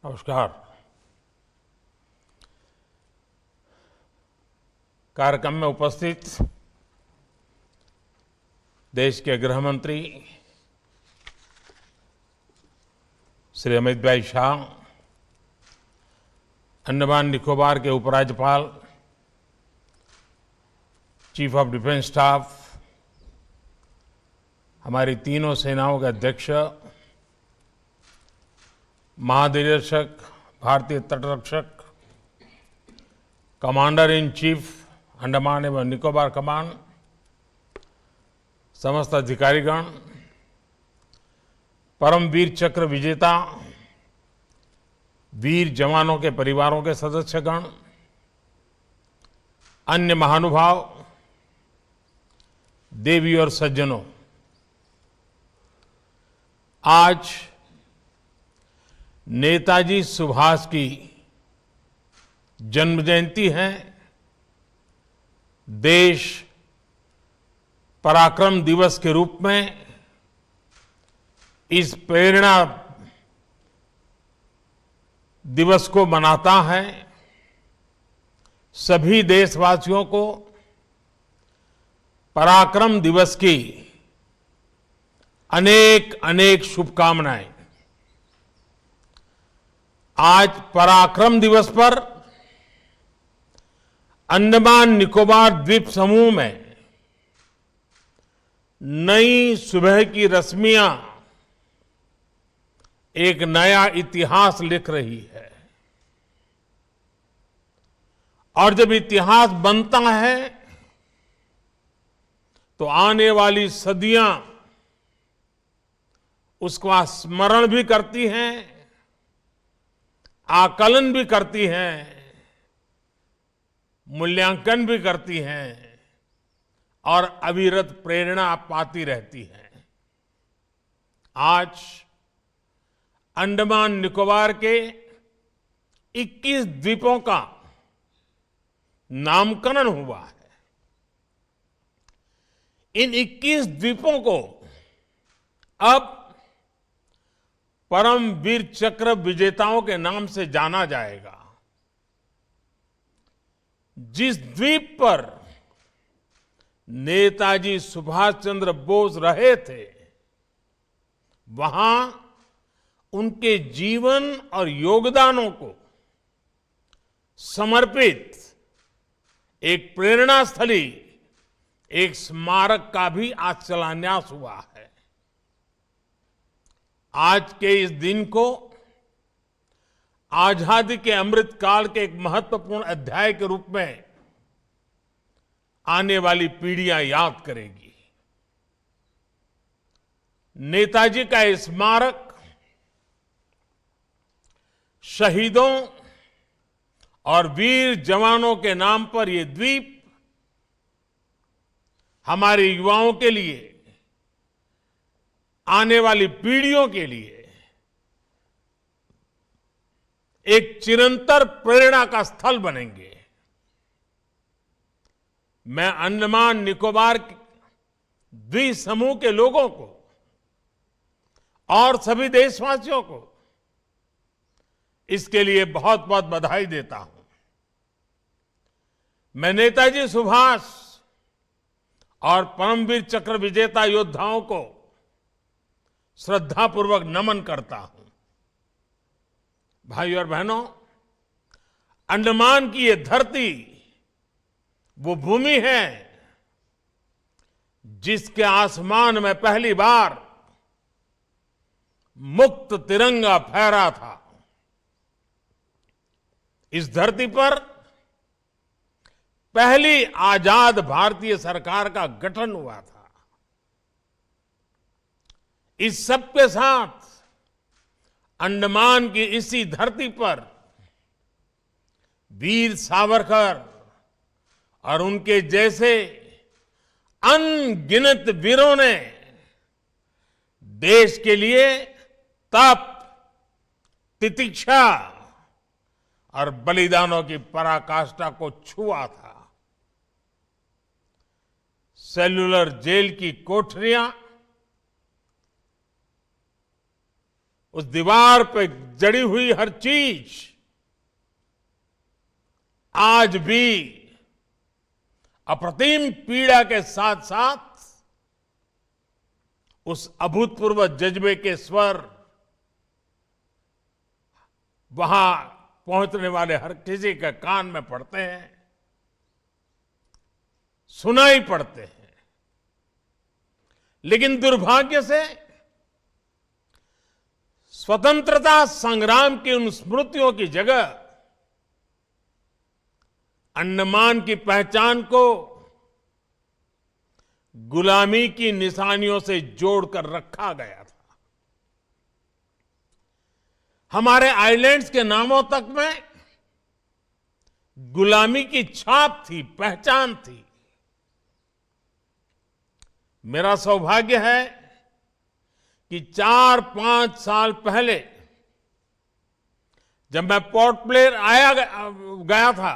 नमस्कार। कार्यक्रम में उपस्थित देश के गृह मंत्री श्री अमित भाई शाह, अंडमान निकोबार के उपराज्यपाल, चीफ ऑफ डिफेंस स्टाफ, हमारी तीनों सेनाओं के अध्यक्ष, महानिदेशक भारतीय तटरक्षक, कमांडर इन चीफ अंडमान एवं निकोबार कमान, समस्त अधिकारीगण, परमवीर चक्र विजेता वीर जवानों के परिवारों के सदस्यगण, अन्य महानुभाव, देवी और सज्जनों, आज नेताजी सुभाष की जन्म जयंती है। देश पराक्रम दिवस के रूप में इस प्रेरणा दिवस को मनाता है। सभी देशवासियों को पराक्रम दिवस की अनेक अनेक शुभकामनाएं। आज पराक्रम दिवस पर अंडमान निकोबार द्वीप समूह में नई सुबह की रश्मियां एक नया इतिहास लिख रही है। और जब इतिहास बनता है तो आने वाली सदियां उसका स्मरण भी करती हैं, आकलन भी करती हैं, मूल्यांकन भी करती हैं और अविरत प्रेरणा पाती रहती हैं। आज अंडमान निकोबार के 21 द्वीपों का नामकरण हुआ है। इन 21 द्वीपों को अब परमवीर चक्र विजेताओं के नाम से जाना जाएगा। जिस द्वीप पर नेताजी सुभाष चंद्र बोस रहे थे, वहां उनके जीवन और योगदानों को समर्पित एक प्रेरणा स्थली, एक स्मारक का भी आज शिलान्यास हुआ है। आज के इस दिन को आजादी के अमृत काल के एक महत्वपूर्ण अध्याय के रूप में आने वाली पीढ़ियां याद करेगी। नेताजी का यह स्मारक शहीदों और वीर जवानों के नाम पर यह द्वीप हमारे युवाओं के लिए, आने वाली पीढ़ियों के लिए एक चिरंतर प्रेरणा का स्थल बनेंगे। मैं अंडमान निकोबार द्वीप समूह के लोगों को और सभी देशवासियों को इसके लिए बहुत बहुत बधाई देता हूं। मैं नेताजी सुभाष और परमवीर चक्र विजेता योद्धाओं को श्रद्धापूर्वक नमन करता हूं। भाइयों और बहनों, अंडमान की ये धरती वो भूमि है जिसके आसमान में पहली बार मुक्त तिरंगा फहरा था। इस धरती पर पहली आजाद भारतीय सरकार का गठन हुआ था। इस सब के साथ अंडमान की इसी धरती पर वीर सावरकर और उनके जैसे अनगिनत वीरों ने देश के लिए तप, तितिक्षा और बलिदानों की पराकाष्ठा को छुआ था। सेल्युलर जेल की कोठरियां उस दीवार पे जड़ी हुई हर चीज आज भी अप्रतिम पीड़ा के साथ साथ उस अभूतपूर्व जज्बे के स्वर वहां पहुंचने वाले हर किसी के कान में पड़ते हैं, सुनाई पड़ते हैं। लेकिन दुर्भाग्य से स्वतंत्रता संग्राम की उन स्मृतियों की जगह अंडमान की पहचान को गुलामी की निशानियों से जोड़कर रखा गया था। हमारे आइलैंड्स के नामों तक में गुलामी की छाप थी, पहचान थी। मेरा सौभाग्य है कि 4-5 साल पहले जब मैं पोर्ट ब्लेयर गया था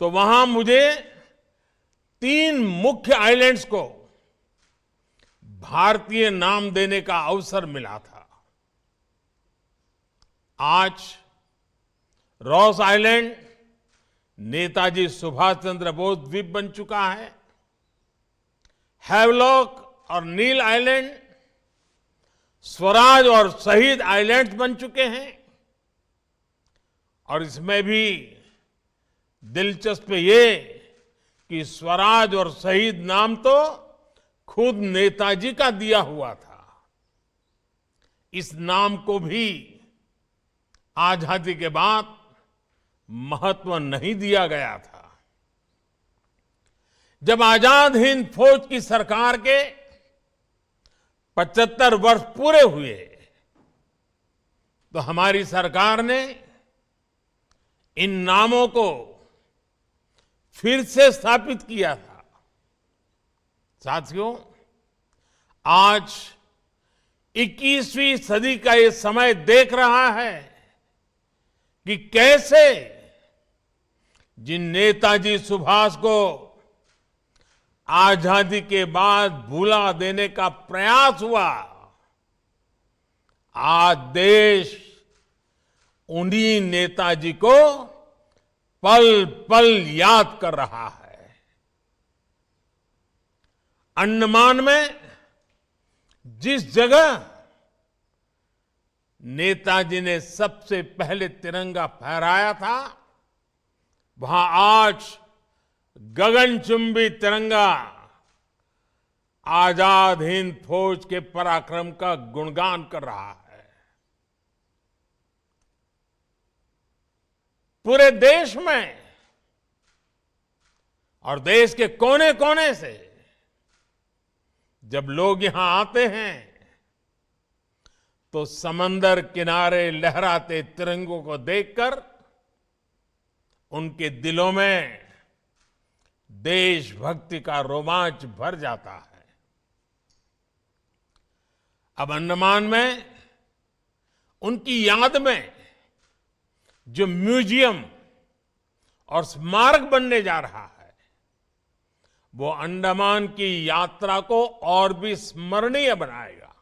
तो वहां मुझे 3 मुख्य आइलैंड्स को भारतीय नाम देने का अवसर मिला था। आज रॉस आइलैंड नेताजी सुभाष चंद्र बोस द्वीप बन चुका है। हैवलॉक और नील आइलैंड स्वराज और शहीद आइलैंड्स बन चुके हैं। और इसमें भी दिलचस्प ये कि स्वराज और शहीद नाम तो खुद नेताजी का दिया हुआ था। इस नाम को भी आजादी के बाद महत्व नहीं दिया गया था। जब आजाद हिंद फौज की सरकार के 75 वर्ष पूरे हुए तो हमारी सरकार ने इन नामों को फिर से स्थापित किया था। साथियों, आज 21वीं सदी का ये समय देख रहा है कि कैसे जिन नेताजी सुभाष को आजादी के बाद भुला देने का प्रयास हुआ, आज देश उन्हीं नेताजी को पल पल याद कर रहा है। अंडमान में जिस जगह नेताजी ने सबसे पहले तिरंगा फहराया था, वहां आज गगनचुंबी तिरंगा आजाद हिंद फौज के पराक्रम का गुणगान कर रहा है। पूरे देश में और देश के कोने कोने से जब लोग यहां आते हैं तो समंदर किनारे लहराते तिरंगों को देखकर उनके दिलों में देशभक्ति का रोमांच भर जाता है। अब अंडमान में उनकी याद में जो म्यूजियम और स्मारक बनने जा रहा है, वो अंडमान की यात्रा को और भी स्मरणीय बनाएगा।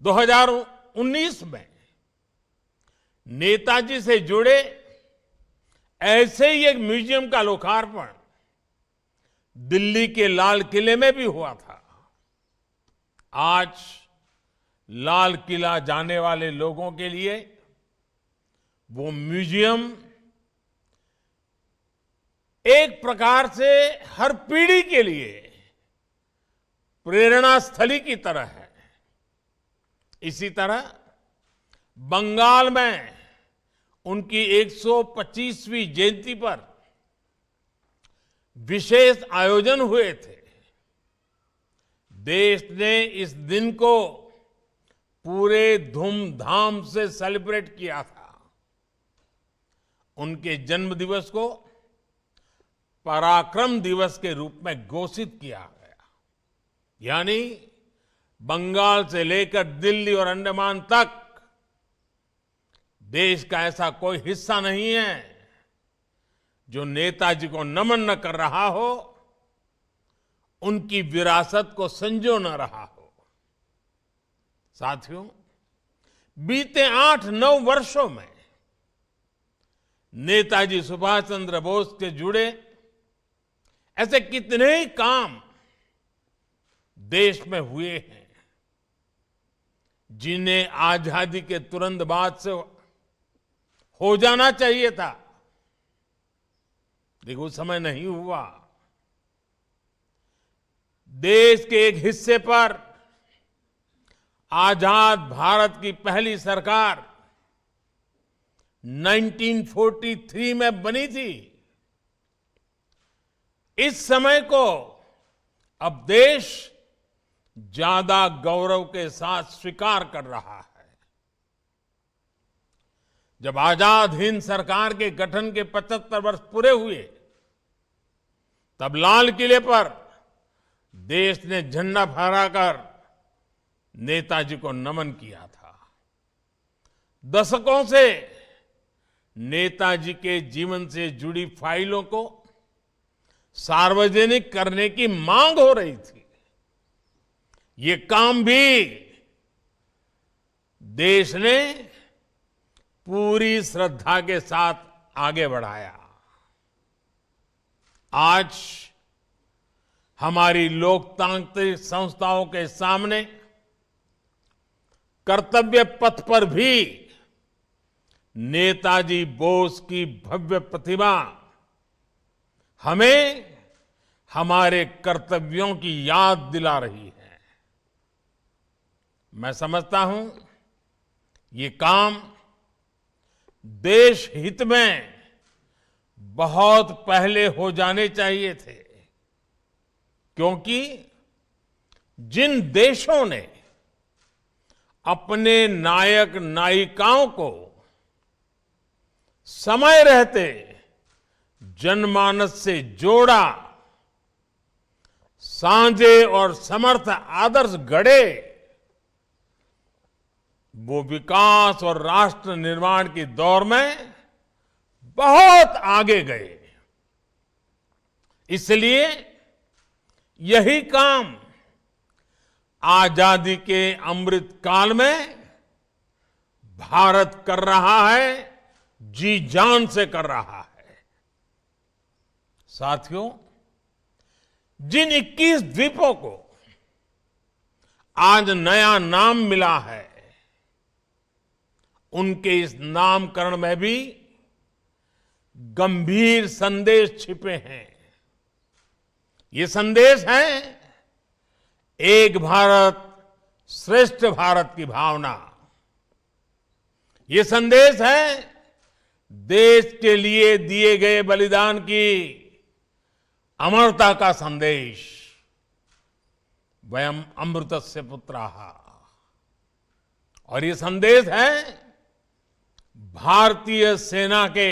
2019 में नेताजी से जुड़े ऐसे ही एक म्यूजियम का लोकार्पण दिल्ली के लाल किले में भी हुआ था। आज लाल किला जाने वाले लोगों के लिए वो म्यूजियम एक प्रकार से हर पीढ़ी के लिए प्रेरणा स्थली की तरह है। इसी तरह बंगाल में उनकी 125वीं जयंती पर विशेष आयोजन हुए थे। देश ने इस दिन को पूरे धूमधाम से सेलिब्रेट किया था। उनके जन्म दिवस को पराक्रम दिवस के रूप में घोषित किया गया। यानी बंगाल से लेकर दिल्ली और अंडमान तक देश का ऐसा कोई हिस्सा नहीं है जो नेताजी को नमन न कर रहा हो, उनकी विरासत को संजो न रहा हो। साथियों, बीते 8-9 वर्षों में नेताजी सुभाष चंद्र बोस के जुड़े ऐसे कितने ही काम देश में हुए हैं जिन्हें आजादी के तुरंत बाद से हो जाना चाहिए था, लेकिन उस समय नहीं हुआ। देश के एक हिस्से पर आजाद भारत की पहली सरकार 1943 में बनी थी। इस समय को अब देश ज्यादा गौरव के साथ स्वीकार कर रहा है। जब आजाद हिंद सरकार के गठन के 75 वर्ष पूरे हुए, तब लाल किले पर देश ने झंडा फहराकर नेताजी को नमन किया था। दशकों से नेताजी के जीवन से जुड़ी फाइलों को सार्वजनिक करने की मांग हो रही थी। ये काम भी देश ने पूरी श्रद्धा के साथ आगे बढ़ाया। आज हमारी लोकतांत्रिक संस्थाओं के सामने कर्तव्य पथ पर भी नेताजी बोस की भव्य प्रतिमा हमें हमारे कर्तव्यों की याद दिला रही है। मैं समझता हूं ये काम देश हित में बहुत पहले हो जाने चाहिए थे, क्योंकि जिन देशों ने अपने नायक नायिकाओं को समय रहते जनमानस से जोड़ा, साझे और समर्थ आदर्श गढ़े, वो विकास और राष्ट्र निर्माण की दौर में बहुत आगे गए। इसलिए यही काम आजादी के अमृत काल में भारत कर रहा है, जी जान से कर रहा है। साथियों, जिन 21 द्वीपों को आज नया नाम मिला है, उनके इस नामकरण में भी गंभीर संदेश छिपे हैं। ये संदेश है एक भारत श्रेष्ठ भारत की भावना। ये संदेश है देश के लिए दिए गए बलिदान की अमरता का संदेश। वयम अमृतस्य पुत्राः। और ये संदेश है भारतीय सेना के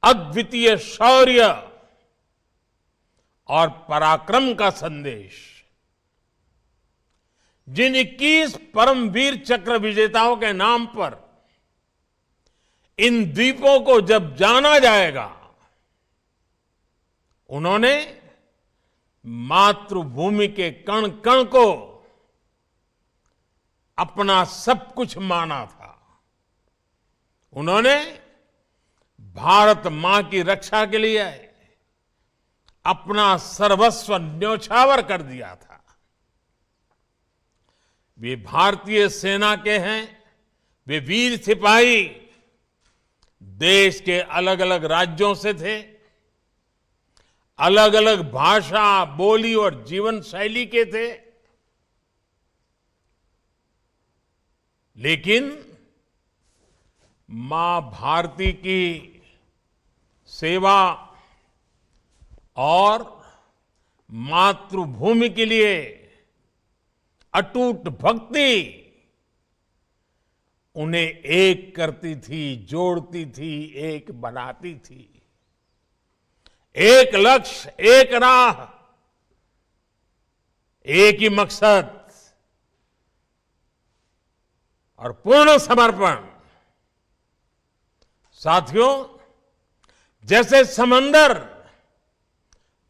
अद्वितीय शौर्य और पराक्रम का संदेश। जिन 21 परमवीर चक्र विजेताओं के नाम पर इन द्वीपों को जब जाना जाएगा, उन्होंने मातृभूमि के कण कण को अपना सब कुछ माना था। उन्होंने भारत मां की रक्षा के लिए अपना सर्वस्व न्योछावर कर दिया था। वे भारतीय सेना के हैं, वे वीर सिपाही देश के अलग अलग राज्यों से थे, अलग अलग भाषा, बोली और जीवन शैली के थे, लेकिन मां भारती की सेवा और मातृभूमि के लिए अटूट भक्ति उन्हें एक करती थी, जोड़ती थी, एक बनाती थी। एक लक्ष्य, एक राह, एक ही मकसद और पूर्ण समर्पण। साथियों, जैसे समंदर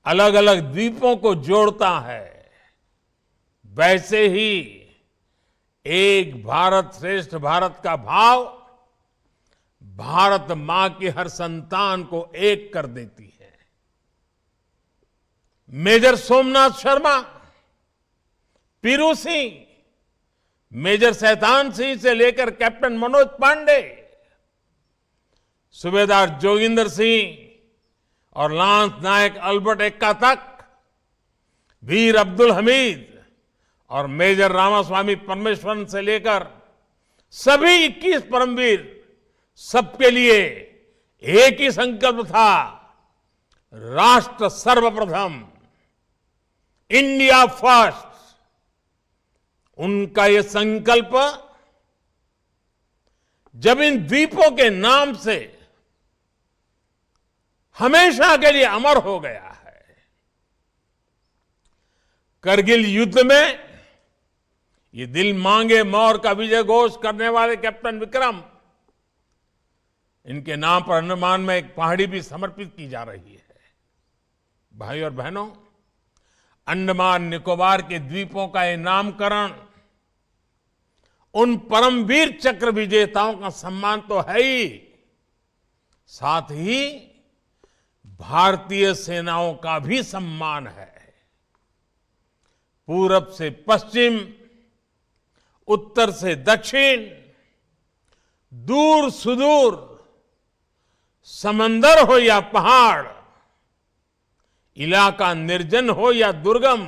अलग अलग द्वीपों को जोड़ता है, वैसे ही एक भारत श्रेष्ठ भारत का भाव भारत मां की हर संतान को एक कर देती है। मेजर सोमनाथ शर्मा, पीरू सिंह, मेजर शैतान सिंह से लेकर कैप्टन मनोज पांडे, सूबेदार जोगिंदर सिंह और लांस नायक अल्बर्ट एक्का तक, वीर अब्दुल हमीद और मेजर रामास्वामी परमेश्वरन से लेकर सभी 21 परमवीर, सबके लिए एक ही संकल्प था, राष्ट्र सर्वप्रथम, इंडिया फर्स्ट। उनका यह संकल्प जब इन द्वीपों के नाम से हमेशा के लिए अमर हो गया है। करगिल युद्ध में ये दिल मांगे मोर का विजय घोष करने वाले कैप्टन विक्रम, इनके नाम पर अंडमान में एक पहाड़ी भी समर्पित की जा रही है। भाई और बहनों, अंडमान निकोबार के द्वीपों का यह नामकरण उन परमवीर चक्र विजेताओं का सम्मान तो है ही, साथ ही भारतीय सेनाओं का भी सम्मान है। पूरब से पश्चिम, उत्तर से दक्षिण, दूर सुदूर, समंदर हो या पहाड़, इलाका निर्जन हो या दुर्गम,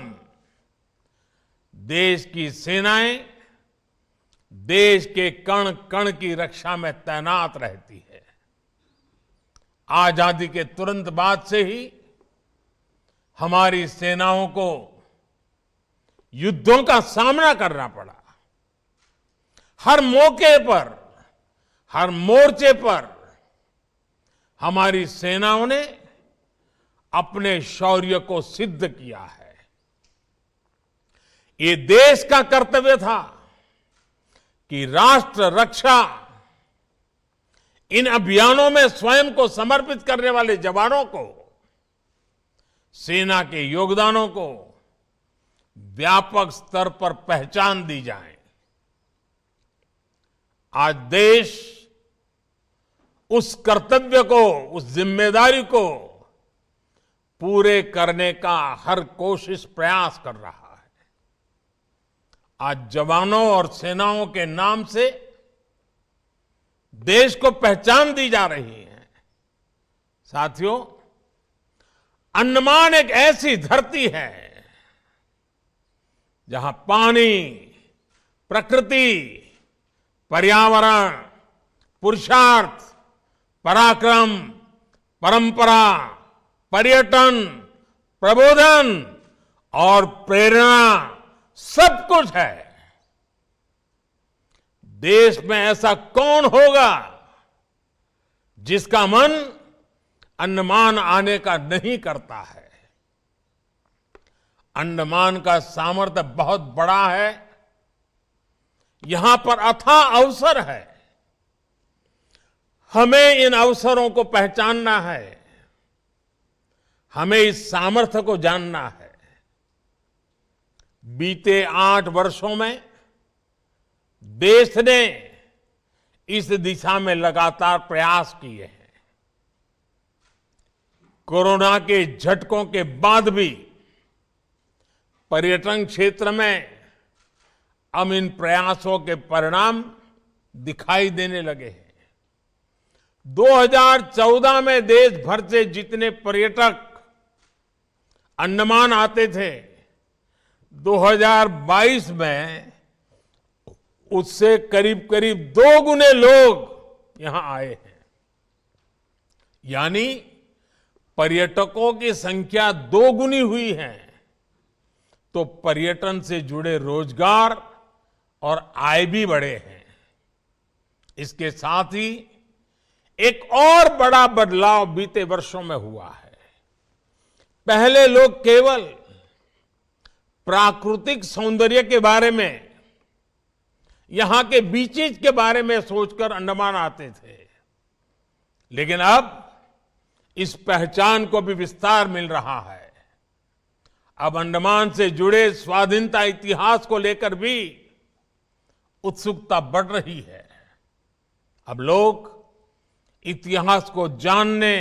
देश की सेनाएं देश के कण कण की रक्षा में तैनात रहती है। आजादी के तुरंत बाद से ही हमारी सेनाओं को युद्धों का सामना करना पड़ा। हर मौके पर, हर मोर्चे पर हमारी सेनाओं ने अपने शौर्य को सिद्ध किया है। ये देश का कर्तव्य था कि राष्ट्र रक्षा इन अभियानों में स्वयं को समर्पित करने वाले जवानों को, सेना के योगदानों को व्यापक स्तर पर पहचान दी जाए। आज देश उस कर्तव्य को, उस जिम्मेदारी को पूरे करने का हर कोशिश प्रयास कर रहा है। आज जवानों और सेनाओं के नाम से देश को पहचान दी जा रही है। साथियों, अंडमान एक ऐसी धरती है जहां पानी, प्रकृति, पर्यावरण, पुरुषार्थ, पराक्रम, परंपरा, पर्यटन, प्रबोधन और प्रेरणा सब कुछ है। देश में ऐसा कौन होगा जिसका मन अंडमान आने का नहीं करता है। अंडमान का सामर्थ्य बहुत बड़ा है। यहां पर अथाह अवसर है। हमें इन अवसरों को पहचानना है। हमें इस सामर्थ्य को जानना है। बीते 8 वर्षों में देश ने इस दिशा में लगातार प्रयास किए हैं। कोरोना के झटकों के बाद भी पर्यटन क्षेत्र में अब इन प्रयासों के परिणाम दिखाई देने लगे हैं। 2014 में देश भर से जितने पर्यटक अंडमान आते थे, 2022 में उससे करीब करीब 2 गुने लोग यहां आए हैं। यानी पर्यटकों की संख्या 2 गुनी हुई है, तो पर्यटन से जुड़े रोजगार और आय भी बढ़े हैं। इसके साथ ही एक और बड़ा बदलाव बीते वर्षों में हुआ है। पहले लोग केवल प्राकृतिक सौंदर्य के बारे में, यहां के बीचेज के बारे में सोचकर अंडमान आते थे, लेकिन अब इस पहचान को भी विस्तार मिल रहा है। अब अंडमान से जुड़े स्वाधीनता इतिहास को लेकर भी उत्सुकता बढ़ रही है। अब लोग इतिहास को जानने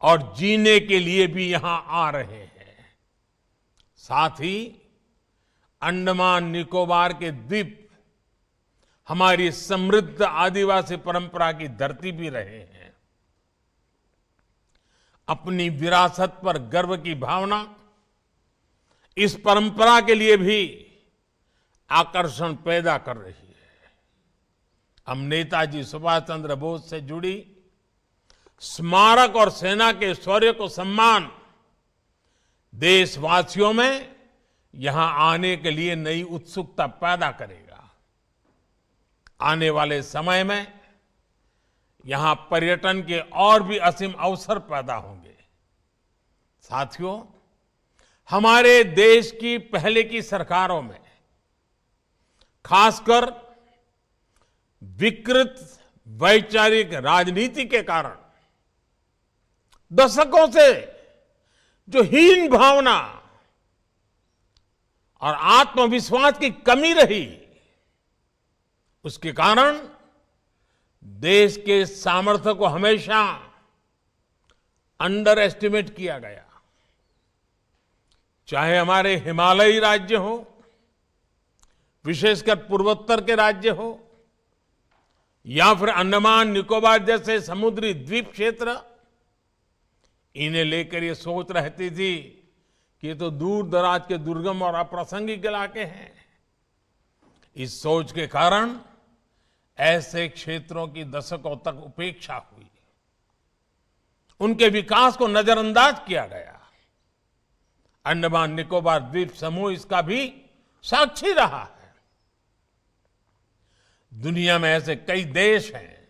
और जीने के लिए भी यहां आ रहे हैं। साथ ही अंडमान निकोबार के द्वीप हमारी समृद्ध आदिवासी परंपरा की धरती भी रहे हैं। अपनी विरासत पर गर्व की भावना इस परंपरा के लिए भी आकर्षण पैदा कर रही है। हम नेताजी सुभाष चंद्र बोस से जुड़ी स्मारक और सेना के शौर्य को सम्मान देशवासियों में यहां आने के लिए नई उत्सुकता पैदा करेगा। आने वाले समय में यहां पर्यटन के और भी असीम अवसर पैदा होंगे। साथियों, हमारे देश की पहले की सरकारों में खासकर विकृत वैचारिक राजनीति के कारण दशकों से जो हीन भावना और आत्मविश्वास की कमी रही, उसके कारण देश के सामर्थ्य को हमेशा अंडर एस्टिमेट किया गया। चाहे हमारे हिमालयी राज्य हो, विशेषकर पूर्वोत्तर के राज्य हो, या फिर अंडमान निकोबार जैसे समुद्री द्वीप क्षेत्र, इन्हें लेकर ये सोच रहती थी कि ये तो दूर दराज के दुर्गम और अप्रासंगिक इलाके हैं। इस सोच के कारण ऐसे क्षेत्रों की दशकों तक उपेक्षा हुई, उनके विकास को नजरअंदाज किया गया। अंडमान निकोबार द्वीप समूह इसका भी साक्षी रहा है। दुनिया में ऐसे कई देश हैं,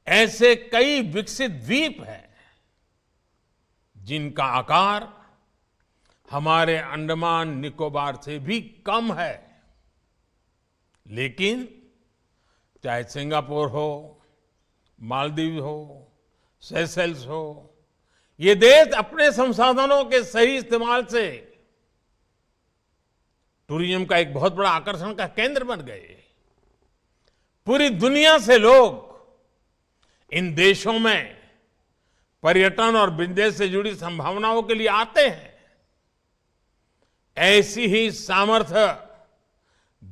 ऐसे कई विकसित द्वीप हैं जिनका आकार हमारे अंडमान निकोबार से भी कम है, लेकिन चाहे सिंगापुर हो, मालदीव हो, सेशेल्स हो, ये देश अपने संसाधनों के सही इस्तेमाल से टूरिज्म का एक बहुत बड़ा आकर्षण का केंद्र बन गए। पूरी दुनिया से लोग इन देशों में पर्यटन और बिजनेस से जुड़ी संभावनाओं के लिए आते हैं। ऐसी ही सामर्थ्य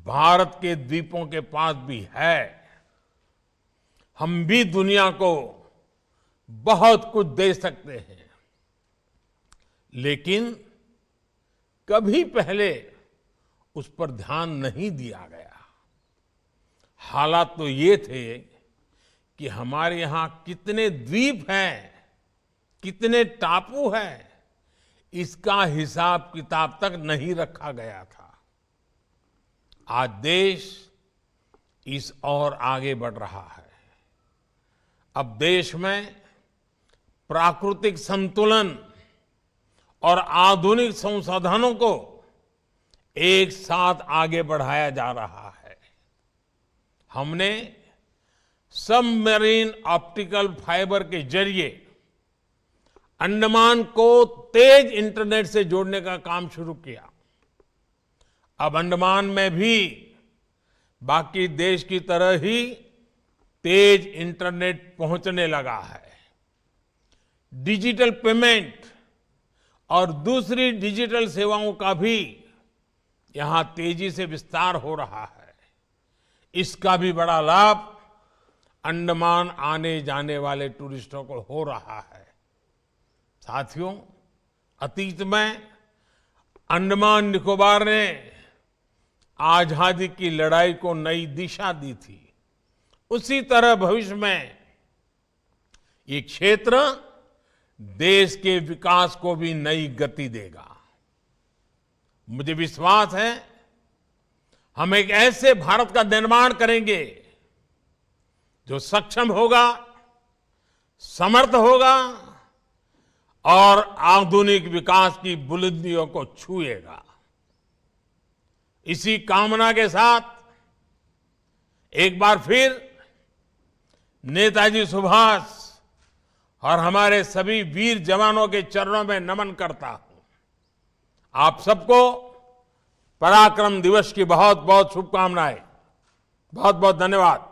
भारत के द्वीपों के पास भी है। हम भी दुनिया को बहुत कुछ दे सकते हैं, लेकिन कभी पहले उस पर ध्यान नहीं दिया गया। हालात तो ये थे कि हमारे यहां कितने द्वीप हैं, कितने टापू हैं, इसका हिसाब किताब तक नहीं रखा गया था। आज देश इस और आगे बढ़ रहा है। अब देश में प्राकृतिक संतुलन और आधुनिक संसाधनों को एक साथ आगे बढ़ाया जा रहा है। हमने सबमरीन ऑप्टिकल फाइबर के जरिए अंडमान को तेज इंटरनेट से जोड़ने का काम शुरू किया। अब अंडमान में भी बाकी देश की तरह ही तेज इंटरनेट पहुंचने लगा है। डिजिटल पेमेंट और दूसरी डिजिटल सेवाओं का भी यहां तेजी से विस्तार हो रहा है। इसका भी बड़ा लाभ अंडमान आने जाने वाले टूरिस्टों को हो रहा है। साथियों, अतीत में अंडमान निकोबार ने आजादी की लड़ाई को नई दिशा दी थी। उसी तरह भविष्य में ये क्षेत्र देश के विकास को भी नई गति देगा। मुझे विश्वास है हम एक ऐसे भारत का निर्माण करेंगे जो सक्षम होगा, समर्थ होगा और आधुनिक विकास की बुलंदियों को छुएगा। इसी कामना के साथ एक बार फिर नेताजी सुभाष और हमारे सभी वीर जवानों के चरणों में नमन करता हूं। आप सबको पराक्रम दिवस की बहुत बहुत शुभकामनाएं। बहुत बहुत धन्यवाद।